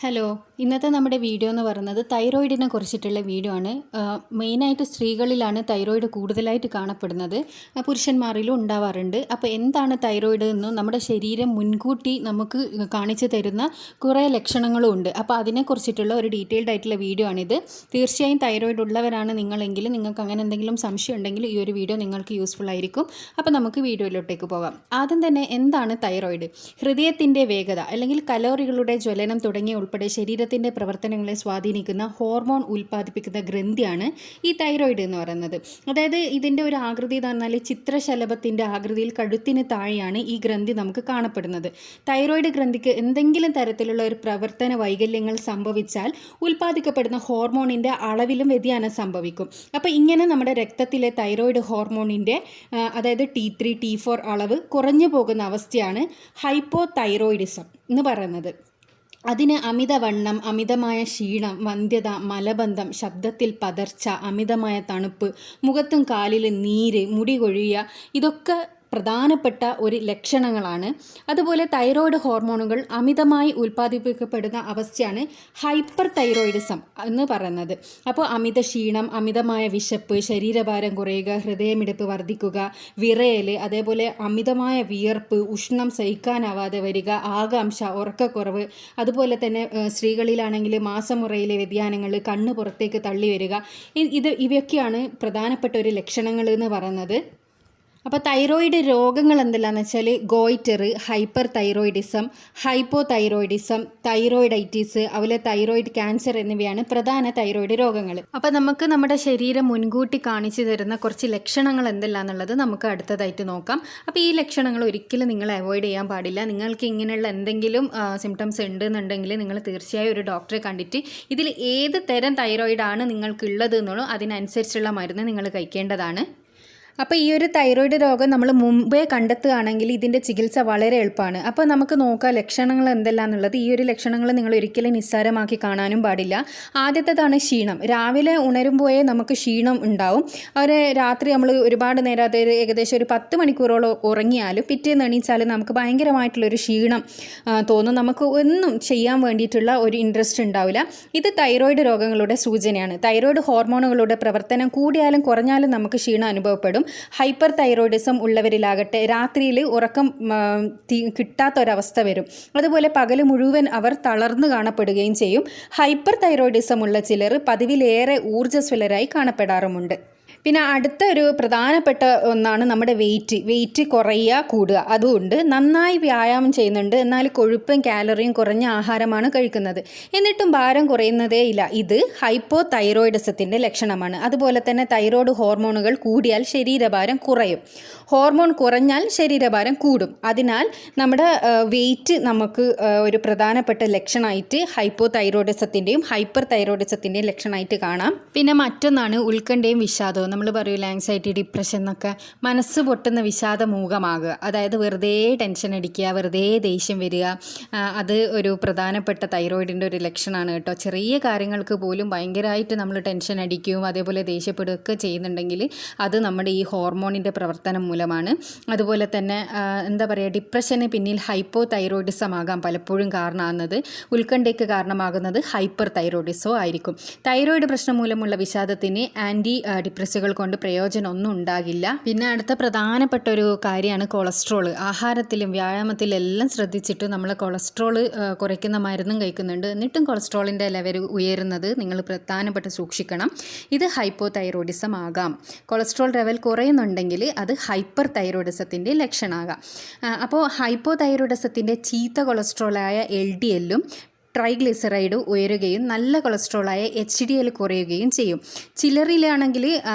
Hello, ഇന്നത്തെ നമ്മുടെ video എന്ന് പറയുന്നത് തൈറോയിഡിനെ കുറിച്ചിട്ടുള്ള വീഡിയോ ആണ്. മെയിനായിട്ട് സ്ത്രീകളിലാണ് തൈറോയിഡ് കൂടുതലായിട്ട് കാണപ്പെടുന്നത്. പുരുഷന്മാരിലും ഉണ്ടാവാറുണ്ട്. അപ്പോൾ എന്താണ് തൈറോയിഡ് എന്നും നമ്മുടെ ശരീരം മുൻകൂട്ടി നമുക്ക് കാണിച്ചു തരുന്ന കുറേ ലക്ഷണങ്ങളും ഉണ്ട്. അപ്പോൾ അതിനെക്കുറിച്ചിട്ടുള്ള ഒരു ഡീറ്റെയിൽഡ് ആയിട്ടുള്ള വീഡിയോ ആണിത്. തീർച്ചയായും തൈറോയിഡ് ഉള്ളവരാണ് നിങ്ങളെങ്കിൽ നിങ്ങൾക്ക് അങ്ങനെ എന്തെങ്കിലും സംശയം ഉണ്ടെങ്കിൽ ഈ ഒരു വീഡിയോ നിങ്ങൾക്ക് യൂസ്ഫുൾ ആയിരിക്കും. അപ്പോൾ നമുക്ക് വീഡിയോയിലോട്ടേക്ക് പോകാം. ആദ്യം തന്നെ എന്താണ് തൈറോയിഡ്? ഹൃദയത്തിൻ്റെ വേഗത അല്ലെങ്കിൽ കലോറികളുടെ ജ്വലനം തുടങ്ങിയ ഉൾപ്പെടെ ശരീരത്തിൻ്റെ പ്രവർത്തനങ്ങളെ സ്വാധീനിക്കുന്ന ഹോർമോൺ ഉൽപ്പാദിപ്പിക്കുന്ന ഗ്രന്ഥിയാണ് ഈ തൈറോയിഡ് എന്ന് പറയുന്നത്. അതായത് ഇതിൻ്റെ ഒരു ആകൃതി എന്ന് പറഞ്ഞാൽ ചിത്രശലഭത്തിൻ്റെ ആകൃതിയിൽ കഴുത്തിന് താഴെയാണ് ഈ ഗ്രന്ഥി നമുക്ക് കാണപ്പെടുന്നത്. തൈറോയിഡ് ഗ്രന്ഥിക്ക് എന്തെങ്കിലും തരത്തിലുള്ള ഒരു പ്രവർത്തന വൈകല്യങ്ങൾ സംഭവിച്ചാൽ ഉൽപ്പാദിക്കപ്പെടുന്ന ഹോർമോണിൻ്റെ അളവിലും വ്യതിയാനം സംഭവിക്കും. അപ്പോൾ ഇങ്ങനെ നമ്മുടെ രക്തത്തിലെ തൈറോയിഡ് ഹോർമോണിൻ്റെ അതായത് T3, T4 അളവ് കുറഞ്ഞു പോകുന്ന അവസ്ഥയാണ് ഹൈപ്പോതൈറോയിഡിസം എന്ന് പറയുന്നത്. അതിന് അമിതവണ്ണം, അമിതമായ ക്ഷീണം, വന്ധ്യത, മലബന്ധം, ശബ്ദത്തിൽ പതർച്ച, അമിതമായ തണുപ്പ്, മുഖത്തും കാലിലും നീര്, മുടി കൊഴിയുക, ഇതൊക്കെ പ്രധാനപ്പെട്ട ഒരു ലക്ഷണങ്ങളാണ്. അതുപോലെ തൈറോയ്ഡ് ഹോർമോണുകൾ അമിതമായി ഉൽപ്പാദിപ്പിക്കപ്പെടുന്ന അവസ്ഥയാണ് ഹൈപ്പർ തൈറോയിഡിസം എന്ന് പറയുന്നത്. അപ്പോൾ അമിത ക്ഷീണം, അമിതമായ വിശപ്പ്, ശരീരഭാരം കുറയുക, ഹൃദയമിടിപ്പ് വർദ്ധിക്കുക, വിറയൽ, അതേപോലെ അമിതമായ വിയർപ്പ്, ഉഷ്ണം സഹിക്കാനാവാതെ വരിക, ആകാംക്ഷ, ഉറക്കക്കുറവ്, അതുപോലെ തന്നെ സ്ത്രീകളിലാണെങ്കിൽ മാസമുറയിലെ വ്യതിയാനങ്ങൾ, കണ്ണ് പുറത്തേക്ക് തള്ളി വരിക, ഇവയൊക്കെയാണ് പ്രധാനപ്പെട്ട ഒരു ലക്ഷണങ്ങൾ എന്ന് പറയുന്നത്. അപ്പോൾ തൈറോയിഡ് രോഗങ്ങൾ എന്തെല്ലാമെന്ന് വെച്ചാൽ goitre, hyper thyroidism, hypothyroidism, thyroiditis, അതുപോലെ തൈറോയിഡ് ക്യാൻസർ എന്നിവയാണ് പ്രധാന തൈറോയിഡ് രോഗങ്ങൾ. അപ്പോൾ നമുക്ക് നമ്മുടെ ശരീരം മുൻകൂട്ടി കാണിച്ചു തരുന്ന കുറച്ച് ലക്ഷണങ്ങൾ എന്തെല്ലാമെന്നുള്ളത് നമുക്ക് അടുത്തതായിട്ട് നോക്കാം. അപ്പോൾ ഈ ലക്ഷണങ്ങൾ ഒരിക്കലും നിങ്ങൾ അവോയ്ഡ് ചെയ്യാൻ പാടില്ല. നിങ്ങൾക്ക് ഇങ്ങനെയുള്ള എന്തെങ്കിലും സിംറ്റംസ് ഉണ്ടെന്നുണ്ടെങ്കിൽ നിങ്ങൾ തീർച്ചയായും ഒരു ഡോക്ടറെ കണ്ടിട്ട് ഇതിൽ ഏത് തരം തൈറോയിഡാണ് നിങ്ങൾക്കുള്ളത് എന്നുള്ളൂ അതിനനുസരിച്ചുള്ള മരുന്ന് നിങ്ങൾ കഴിക്കേണ്ടതാണ്. അപ്പോൾ ഈ ഒരു തൈറോയിഡ് രോഗം നമ്മൾ മുമ്പേ കണ്ടെത്തുകയാണെങ്കിൽ ഇതിൻ്റെ ചികിത്സ വളരെ എളുപ്പമാണ്. അപ്പോൾ നമുക്ക് നോക്കാം ലക്ഷണങ്ങൾ എന്തെല്ലാമെന്നുള്ളത്. ഈ ഒരു ലക്ഷണങ്ങൾ നിങ്ങൾ ഒരിക്കലും നിസ്സാരമാക്കി കാണാനും പാടില്ല. ആദ്യത്തേതാണ് ക്ഷീണം. രാവിലെ ഉണരുമ്പോഴേ നമുക്ക് ക്ഷീണം ഉണ്ടാവും. രാത്രി നമ്മൾ ഒരുപാട് നേരം അതായത് ഏകദേശം ഒരു 10 മണിക്കൂറോളം ഉറങ്ങിയാലും പിറ്റേന്ന് എണീച്ചാലും നമുക്ക് ഭയങ്കരമായിട്ടുള്ളൊരു ക്ഷീണം തോന്നും. നമുക്ക് ഒന്നും ചെയ്യാൻ വേണ്ടിയിട്ടുള്ള ഒരു ഇൻട്രസ്റ്റ് ഉണ്ടാവില്ല. ഇത് തൈറോയിഡ് രോഗങ്ങളുടെ സൂചനയാണ്. തൈറോയിഡ് ഹോർമോണുകളുടെ പ്രവർത്തനം കൂടിയാലും കുറഞ്ഞാലും നമുക്ക് ക്ഷീണം അനുഭവപ്പെടും. ഹൈപ്പർ തൈറോയിഡിസം ഉള്ളവരിലാകട്ടെ രാത്രിയിൽ ഉറക്കം കിട്ടാത്തൊരവസ്ഥ വരും. അതുപോലെ പകൽ മുഴുവൻ അവർ തളർന്നു കാണപ്പെടുകയും ചെയ്യും. ഹൈപ്പർ തൈറോയിഡിസം ഉള്ള ചിലർ പതിവിലേറെ ഊർജ്ജസ്വലരായി കാണപ്പെടാറുമുണ്ട്. പിന്നെ അടുത്ത ഒരു പ്രധാനപ്പെട്ട ഒന്നാണ് നമ്മുടെ വെയിറ്റ് കുറയുക, കൂടുക. അതുകൊണ്ട് നന്നായി വ്യായാമം ചെയ്യുന്നുണ്ട്, എന്നാൽ കൊഴുപ്പും കാലറിയും കുറഞ്ഞ ആഹാരമാണ് കഴിക്കുന്നത്, എന്നിട്ടും ഭാരം കുറയുന്നതേ ഇല്ല. ഇത് ഹൈപ്പോതൈറോയിഡിസത്തിൻ്റെ ലക്ഷണമാണ്. അതുപോലെ തന്നെ തൈറോയ്ഡ് ഹോർമോണുകൾ കൂടിയാൽ ശരീരഭാരം കുറയും, ഹോർമോൺ കുറഞ്ഞാൽ ശരീരഭാരം കൂടും. അതിനാൽ നമ്മുടെ വെയിറ്റ് നമുക്ക് ഒരു പ്രധാനപ്പെട്ട ലക്ഷണമായിട്ട് ഹൈപ്പോതൈറോയിഡിസത്തിൻ്റെയും ഹൈപ്പർ തൈറോയിഡിസത്തിൻ്റെയും ലക്ഷണമായിട്ട് കാണാം. പിന്നെ മറ്റൊന്നാണ് ഉത്കണ്ഠയും വിഷാദവും. നമ്മൾ പറയൂല ആങ്സൈറ്റി, ഡിപ്രഷൻ എന്നൊക്കെ. മനസ്സ് പൊട്ടുന്ന വിഷാദമൂകമാകുക, അതായത് വെറുതെ ടെൻഷൻ അടിക്കുക, വെറുതെ ദേഷ്യം വരിക, അത് ഒരു പ്രധാനപ്പെട്ട തൈറോയിഡിൻ്റെ ഒരു ലക്ഷണമാണ് കേട്ടോ. ചെറിയ കാര്യങ്ങൾക്ക് പോലും ഭയങ്കരമായിട്ട് നമ്മൾ ടെൻഷൻ അടിക്കുകയും അതേപോലെ ദേഷ്യപ്പെടുകയൊക്കെ ചെയ്യുന്നുണ്ടെങ്കിൽ അത് നമ്മുടെ ഈ ഹോർമോണിൻ്റെ പ്രവർത്തനം മൂലമാണ്. അതുപോലെ തന്നെ എന്താ പറയുക, ഡിപ്രഷന് പിന്നിൽ ഹൈപ്പോ തൈറോയിഡിസം ആകാം പലപ്പോഴും കാരണമാകുന്നത്. ഉത്കണ്ഠയ്ക്ക് കാരണമാകുന്നത് ഹൈപ്പർ തൈറോയിഡിസോ ആയിരിക്കും. തൈറോയിഡ് പ്രശ്നം മൂലമുള്ള വിഷാദത്തിന് ആൻറ്റി ഡിപ്രസീവ് കൊണ്ട് പ്രയോജനമൊന്നും ഉണ്ടാകില്ല. പിന്നെ അടുത്ത പ്രധാനപ്പെട്ട ഒരു കാര്യമാണ് കൊളസ്ട്രോൾ. ആഹാരത്തിലും വ്യായാമത്തിലും എല്ലാം ശ്രദ്ധിച്ചിട്ട് നമ്മൾ കൊളസ്ട്രോൾ കുറയ്ക്കുന്ന മരുന്നും കഴിക്കുന്നുണ്ട്, എന്നിട്ടും കൊളസ്ട്രോളിൻ്റെ ലെവൽ ഉയരുന്നത് നിങ്ങൾ പ്രധാനപ്പെട്ട സൂക്ഷിക്കണം. ഇത് ഹൈപ്പോതൈറോയിഡിസം ആകാം. കൊളസ്ട്രോൾ ലെവൽ കുറയുന്നുണ്ടെങ്കിൽ അത് ഹൈപ്പർ തൈറോയിഡിസത്തിൻ്റെ ലക്ഷണമാകാം. അപ്പോൾ ഹൈപ്പോതൈറോയിഡിസത്തിൻ്റെ ചീത്ത കൊളസ്ട്രോളായ LDLും ട്രൈഗ്ലിസറൈഡ് ഉയരുകയും നല്ല കൊളസ്ട്രോളായ HDL കുറയുകയും ചെയ്യും. ചിലരിലാണെങ്കിൽ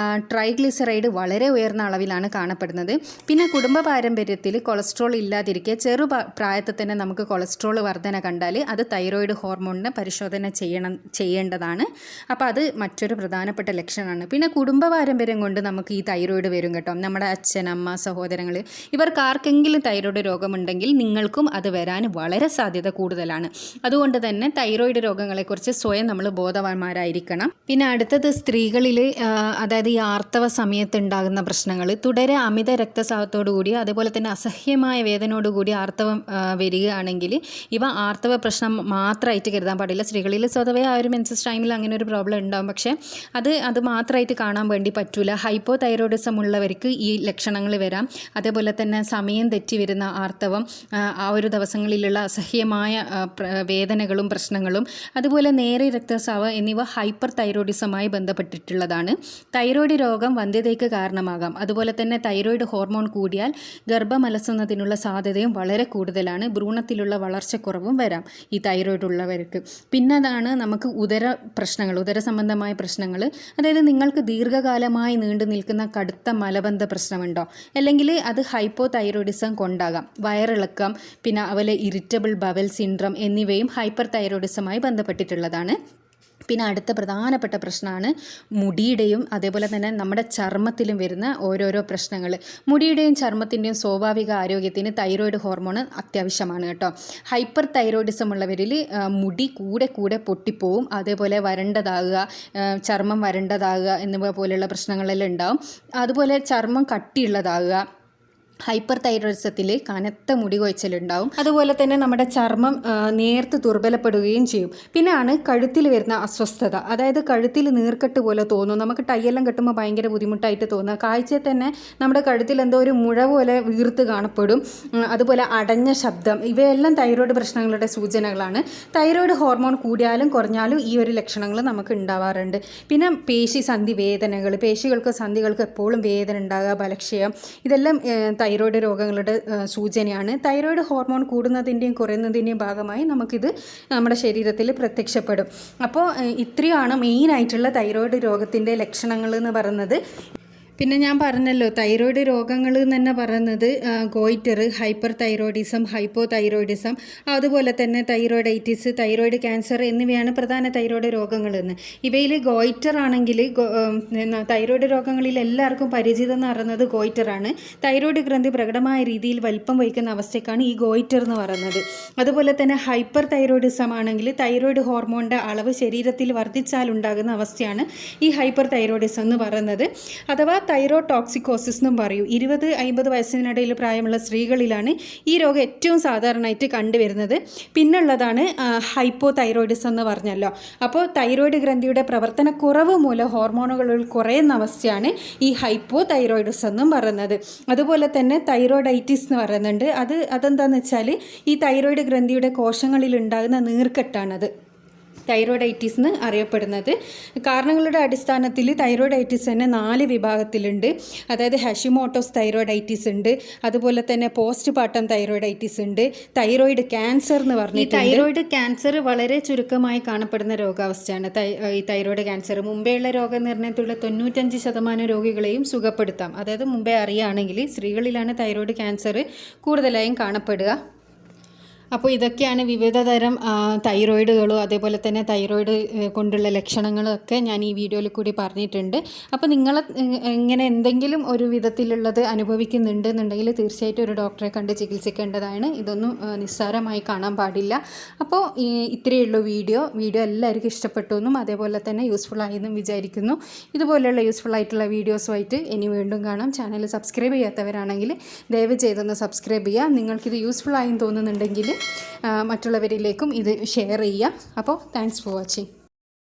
ട്രൈഗ്ലിസറൈഡ് വളരെ ഉയർന്ന അളവിലാണ് കാണപ്പെടുന്നത്. പിന്നെ കുടുംബ പാരമ്പര്യത്തിൽ കൊളസ്ട്രോൾ ഇല്ലാതിരിക്കുക, പ്രായത്തിൽ തന്നെ നമുക്ക് കൊളസ്ട്രോൾ വർധന കണ്ടാൽ അത് തൈറോയിഡ് ഹോർമോണിനെ പരിശോധന ചെയ്യേണ്ടതാണ്. അപ്പോൾ അത് മറ്റൊരു പ്രധാനപ്പെട്ട ലക്ഷണമാണ്. പിന്നെ കുടുംബ പാരമ്പര്യം കൊണ്ട് നമുക്ക് ഈ തൈറോയിഡ് വരും കേട്ടോ. നമ്മുടെ അച്ഛൻ, അമ്മ, സഹോദരങ്ങൾ ഇവർക്ക് ആർക്കെങ്കിലും തൈറോയിഡ് രോഗമുണ്ടെങ്കിൽ നിങ്ങൾക്കും അത് വരാൻ വളരെ സാധ്യത കൂടുതലാണ്. അതുകൊണ്ട് തന്നെ തന്നെ തൈറോയിഡ് രോഗങ്ങളെക്കുറിച്ച് സ്വയം നമ്മൾ ബോധവാന്മാരായിരിക്കണം. പിന്നെ അടുത്തത് സ്ത്രീകളിൽ അതായത് ഈ ആർത്തവ സമയത്ത് ഉണ്ടാകുന്ന പ്രശ്നങ്ങൾ, തുടരെ അമിത രക്തസ്രാവത്തോടുകൂടി അതേപോലെ തന്നെ അസഹ്യമായ വേദനയോടുകൂടി ആർത്തവം വരികയാണെങ്കിൽ ഇവ ആർത്തവ പ്രശ്നം മാത്രമായിട്ട് കരുതാൻ പാടില്ല. സ്ത്രീകളിൽ സ്വതവേ ആ ഒരു മെൻസസ് ടൈമിൽ അങ്ങനെ ഒരു പ്രോബ്ലം ഉണ്ടാകും, പക്ഷേ അത് മാത്രമായിട്ട് കാണാൻ വേണ്ടി പറ്റില്ല. ഹൈപ്പോതൈറോയിഡിസം ഉള്ളവർക്ക് ഈ ലക്ഷണങ്ങൾ വരാം. അതേപോലെ തന്നെ സമയം തെറ്റി വരുന്ന ആർത്തവം, ആ ഒരു ദിവസങ്ങളിലുള്ള അസഹ്യമായ വേദനകളും പ്രശ്നങ്ങളും, അതുപോലെ നേരെ രക്തസ്രാവം എന്നിവ ഹൈപ്പർ തൈറോയിഡിസമായി ബന്ധപ്പെട്ടിട്ടുള്ളതാണ്. തൈറോയിഡ് രോഗം വന്ധ്യതയ്ക്ക് കാരണമാകാം. അതുപോലെ തന്നെ തൈറോയിഡ് ഹോർമോൺ കൂടിയാൽ ഗർഭമലസുന്നതിനുള്ള സാധ്യതയും വളരെ കൂടുതലാണ്. ഭ്രൂണത്തിലുള്ള വളർച്ചക്കുറവും വരാം ഈ തൈറോയിഡ് ഉള്ളവർക്ക്. പിന്നെ അതാണ് നമുക്ക് ഉദര പ്രശ്നങ്ങൾ, ഉദര സംബന്ധമായ പ്രശ്നങ്ങൾ. അതായത് നിങ്ങൾക്ക് ദീർഘകാലമായി നീണ്ടു നിൽക്കുന്ന കടുത്ത മലബന്ധ പ്രശ്നമുണ്ടോ, അല്ലെങ്കിൽ അത് ഹൈപ്പോതൈറോയിഡിസം കൊണ്ടാകാം. വയറിളക്കം, പിന്നെ അതുപോലെ ഇറിറ്റബിൾ ബവൽ സിൻഡ്രം എന്നിവയും ഹൈപ്പർ തൈറോയിഡിസമായി ബന്ധപ്പെട്ടിട്ടുള്ളതാണ്. പിന്നെ അടുത്ത പ്രധാനപ്പെട്ട പ്രശ്നമാണ് മുടിയുടെയും അതേപോലെ തന്നെ നമ്മുടെ ചർമ്മത്തിലും വരുന്ന ഓരോരോ പ്രശ്നങ്ങൾ. മുടിയുടെയും ചർമ്മത്തിൻ്റെയും സ്വാഭാവിക ആരോഗ്യത്തിന് തൈറോയിഡ് ഹോർമോൺ അത്യാവശ്യമാണ് കേട്ടോ. ഹൈപ്പർ തൈറോയിഡിസം ഉള്ളവരിൽ മുടി കൂടെ പൊട്ടിപ്പോവും, അതേപോലെ വരണ്ടതാകുക, ചർമ്മം വരണ്ടതാകുക എന്നിവ പോലെയുള്ള പ്രശ്നങ്ങളെല്ലാം ഉണ്ടാവും. അതുപോലെ ചർമ്മം കട്ടിയുള്ളതാകുക. ഹൈപ്പർ തൈറോയിഡിസത്തിൽ കനത്ത മുടി കൊഴിച്ചിലുണ്ടാവും. അതുപോലെ തന്നെ നമ്മുടെ ചർമ്മം നേർത്ത് ദുർബലപ്പെടുകയും ചെയ്യും. പിന്നെയാണ് കഴുത്തിൽ വരുന്ന അസ്വസ്ഥത, അതായത് കഴുത്തിൽ നീർക്കെട്ട് പോലെ തോന്നും. നമുക്ക് ടൈയെല്ലാം കെട്ടുമ്പോൾ ഭയങ്കര ബുദ്ധിമുട്ടായിട്ട് തോന്നുക. കാഴ്ചയിൽ തന്നെ നമ്മുടെ കഴുത്തിൽ എന്തോ ഒരു മുഴ പോലെ വീർത്ത് കാണപ്പെടും. അതുപോലെ അടഞ്ഞ ശബ്ദം, ഇവയെല്ലാം തൈറോയിഡ് പ്രശ്നങ്ങളുടെ സൂചനകളാണ്. തൈറോയിഡ് ഹോർമോൺ കൂടിയാലും കുറഞ്ഞാലും ഈ ഒരു ലക്ഷണങ്ങൾ നമുക്ക് ഉണ്ടാവാറുണ്ട്. പിന്നെ സന്ധി വേദനകൾ, പേശികൾക്ക് സന്ധികൾക്ക് എപ്പോഴും വേദന ഉണ്ടാകുക, ബലക്ഷയം, ഇതെല്ലാം തൈറോയിഡ് രോഗങ്ങളുടെ സൂചനയാണ്. തൈറോയിഡ് ഹോർമോൺ കൂടുന്നതിൻ്റെയും കുറയുന്നതിൻ്റെയും ഭാഗമായി നമുക്കിത് നമ്മുടെ ശരീരത്തിൽ പ്രത്യക്ഷപ്പെടും. അപ്പോൾ ഇത്രയാണ് മെയിനായിട്ടുള്ള തൈറോയിഡ് രോഗത്തിൻ്റെ ലക്ഷണങ്ങൾ എന്ന് പറയുന്നത്. പിന്നെ ഞാൻ പറഞ്ഞല്ലോ തൈറോയിഡ് രോഗങ്ങൾ എന്ന് തന്നെ പറയുന്നത് ഗോയിറ്റർ, ഹൈപ്പർ തൈറോയിഡിസം, ഹൈപ്പോതൈറോയിഡിസം, അതുപോലെ തന്നെ തൈറോയിഡൈറ്റിസ്, തൈറോയിഡ് ക്യാൻസർ എന്നിവയാണ് പ്രധാന തൈറോയിഡ് രോഗങ്ങളെന്ന്. ഇവയിൽ ഗോയിറ്റർ ആണെങ്കിൽ തൈറോയിഡ് രോഗങ്ങളിൽ എല്ലാവർക്കും പരിചിതം എന്ന് പറയുന്നത് ഗോയിറ്ററാണ്. തൈറോയിഡ് ഗ്രന്ഥി പ്രകടമായ രീതിയിൽ വലിപ്പം വഹിക്കുന്ന അവസ്ഥയ്ക്കാണ് ഈ ഗോയിറ്റർ എന്ന് പറയുന്നത്. അതുപോലെ തന്നെ ഹൈപ്പർ തൈറോയിഡിസം ആണെങ്കിൽ തൈറോയിഡ് ഹോർമോണിൻ്റെ അളവ് ശരീരത്തിൽ വർദ്ധിച്ചാലുണ്ടാകുന്ന അവസ്ഥയാണ് ഈ ഹൈപ്പർ തൈറോയിഡിസം എന്ന് പറയുന്നത്. അഥവാ തൈറോടോക്സിക്കോസിസ് എന്നും പറയും. 20-50 വയസ്സിനിടയിൽ പ്രായമുള്ള സ്ത്രീകളിലാണ് ഈ രോഗം ഏറ്റവും സാധാരണയായിട്ട് കണ്ടുവരുന്നത്. പിന്നുള്ളതാണ് ഹൈപ്പോതൈറോയിഡിസം എന്ന് പറഞ്ഞല്ലോ. അപ്പോൾ തൈറോയിഡ് ഗ്രന്ഥിയുടെ പ്രവർത്തനക്കുറവ് മൂലം ഹോർമോണുകളിൽ കുറയുന്ന അവസ്ഥയാണ് ഈ ഹൈപ്പോതൈറോയിഡിസം എന്നും പറയുന്നത്. അതുപോലെ തന്നെ തൈറോയിഡൈറ്റിസ് എന്ന് പറയുന്നുണ്ട്. അതെന്താണെന്ന് വെച്ചാൽ ഈ തൈറോയിഡ് ഗ്രന്ഥിയുടെ കോശങ്ങളിൽ ഉണ്ടാകുന്ന നീർക്കെട്ടാണത് തൈറോയിഡൈറ്റിസ് എന്ന് അറിയപ്പെടുന്നത്. കാരണങ്ങളുടെ അടിസ്ഥാനത്തിൽ തൈറോയിഡൈറ്റിസ് തന്നെ 4 വിഭാഗത്തിലുണ്ട്. അതായത് ഹഷിമോട്ടോസ് തൈറോയിഡൈറ്റിസ് ഉണ്ട്, അതുപോലെ തന്നെ പോസ്റ്റ് പാർട്ടം തൈറോയിഡൈറ്റിസ് ഉണ്ട്, തൈറോയിഡ് ക്യാൻസർ എന്ന് പറഞ്ഞിട്ട്. തൈറോയിഡ് ക്യാൻസർ വളരെ ചുരുക്കമായി കാണപ്പെടുന്ന രോഗാവസ്ഥയാണ് ഈ തൈറോയിഡ് ക്യാൻസർ. മുമ്പെയുള്ള രോഗനിർണയത്തിലുള്ള 95% രോഗികളെയും സുഖപ്പെടുത്താം. അതായത് മുമ്പേ അറിയുകയാണെങ്കിൽ സ്ത്രീകളിലാണ് തൈറോയിഡ് ക്യാൻസർ കൂടുതലായും കാണപ്പെടുക. അപ്പോൾ ഇതൊക്കെയാണ് വിവിധ തരം തൈറോയിഡുകളും അതേപോലെ തന്നെ തൈറോയിഡ് കൊണ്ടുള്ള ലക്ഷണങ്ങളൊക്കെ ഞാൻ ഈ വീഡിയോയിൽ കൂടി പറഞ്ഞിട്ടുണ്ട്. അപ്പോൾ നിങ്ങൾ ഇങ്ങനെ എന്തെങ്കിലും ഒരു വിധത്തിലുള്ളത് അനുഭവിക്കുന്നുണ്ട് എന്നുണ്ടെങ്കിൽ തീർച്ചയായിട്ടും ഒരു ഡോക്ടറെ കണ്ട് ചികിത്സിക്കേണ്ടതാണ്. ഇതൊന്നും നിസ്സാരമായി കാണാൻ പാടില്ല. അപ്പോൾ ഇത്രയേ ഉള്ളൂ വീഡിയോ എല്ലാവർക്കും ഇഷ്ടപ്പെട്ടു എന്നും അതേപോലെ തന്നെ യൂസ്ഫുൾ ആയെന്നും വിചാരിക്കുന്നു. ഇതുപോലെയുള്ള യൂസ്ഫുൾ ആയിട്ടുള്ള വീഡിയോസുമായിട്ട് ഇനി വീണ്ടും കാണാം. ചാനൽ സബ്സ്ക്രൈബ് ചെയ്യാത്തവരാണെങ്കിൽ ദയവ് ചെയ്തൊന്ന് സബ്സ്ക്രൈബ് ചെയ്യുക. നിങ്ങൾക്കിത് യൂസ്ഫുൾ ആയെന്ന് തോന്നുന്നുണ്ടെങ്കിൽ മറ്റുള്ളവരിലേക്കും ഇത് ഷെയർ ചെയ്യുക. അപ്പോൾ താങ്ക്സ് ഫോർ വാച്ചിങ്.